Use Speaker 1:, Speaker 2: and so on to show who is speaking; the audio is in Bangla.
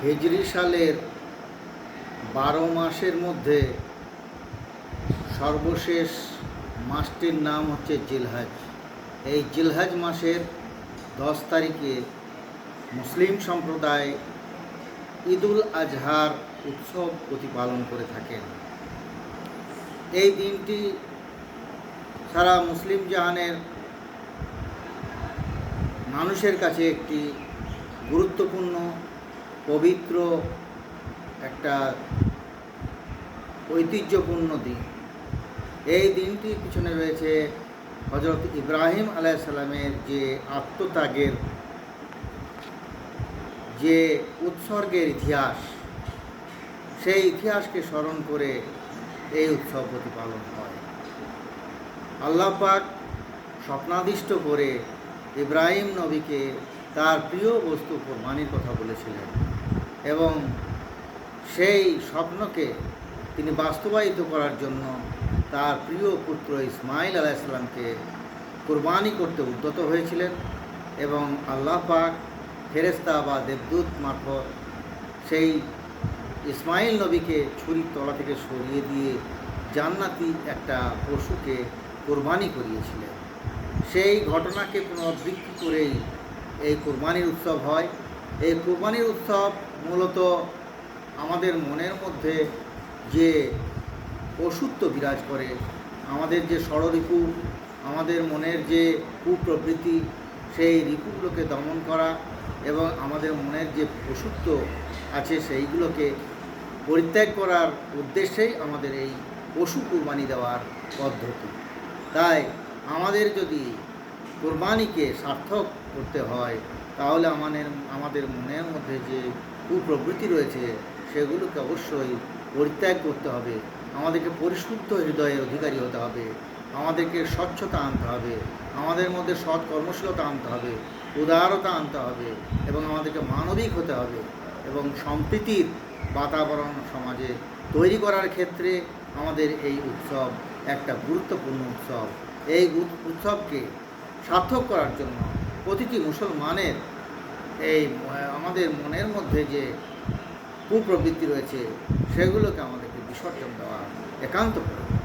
Speaker 1: হিজরি সালের 12 মাসের মধ্যে সর্বশেষ মাসটির নাম হচ্ছে জিলহজ। এই জিলহজ মাসের 10 তারিখে মুসলিম সম্প্রদায় ঈদুল আজহার উৎসব প্রতিপালন করে থাকেন। এই দিনটি সারা মুসলিম জাহানের মানুষের কাছে একটি গুরুত্বপূর্ণ পবিত্র একটা ঐতিহ্যপূর্ণ দিন। এই দিনটির পিছনে রয়েছে হযরত ইব্রাহিম আলাইহিস সালামের যে আত্মত্যাগের যে উৎসর্গের ইতিহাস, সেই ইতিহাসকে স্মরণ করে এই উৎসব প্রতিপালন হয়। আল্লাহ পাক স্বপ্নাদিষ্ট করে ইব্রাহিম নবীকে তার প্রিয় বস্তু কোরবানির কথা বলেছিলেন এবং সেই স্বপ্নকে তিনি বাস্তবায়িত করার জন্য তার প্রিয় পুত্র ইসমাইল আলাইহিস সালামকে কোরবানি করতে উদ্যত হয়েছিলেন এবং আল্লাহ পাক ফেরেশতা বা দেবদূত মারফত সেই ইসমাইল নবীকে ছুরির তলা থেকে সরিয়ে দিয়ে জান্নাতি একটা পশুকে কোরবানি করিয়েছিলেন। সেই ঘটনাকে পুনরাবৃত্তি করেই এই কোরবানির উৎসব হয়। এই কোরবানির উৎসব মূলত আমাদের মনের মধ্যে যে পশুত্ব বিরাজ করে, আমাদের যে ষড়রিপু, আমাদের মনের যে কুপ্রবৃত্তি, সেই রিপুগুলোকে দমন করা এবং আমাদের মনের যে পশুত্ব আছে সেইগুলোকে পরিত্যাগ করার উদ্দেশ্যেই আমাদের এই পশু কুরবানি দেওয়ার পদ্ধতি। তাই আমাদের যদি কোরবানিকে সার্থক করতে হয় তাহলে আমাদের মনের মধ্যে যে কুপ্রবৃত্তি রয়েছে সেগুলোকে অবশ্যই পরিত্যাগ করতে হবে। আমাদেরকে পরিশুদ্ধ হৃদয়ের অধিকারী হতে হবে, আমাদেরকে স্বচ্ছতা আনতে হবে, আমাদের মধ্যে সৎ কর্মশীলতা আনতে হবে, উদারতা আনতে হবে এবং আমাদেরকে মানবিক হতে হবে এবং সম্প্রীতির বাতাবরণ সমাজে তৈরি করার ক্ষেত্রে আমাদের এই উৎসব একটা গুরুত্বপূর্ণ উৎসব। এই উৎসবকে সার্থক করার জন্য প্রতিটি মুসলমানের এই আমাদের মনের মধ্যে যে কুপ্রবৃত্তি রয়েছে সেগুলোকে আমাদেরকে বিসর্জন দেওয়া একান্ত প্রয়োজন।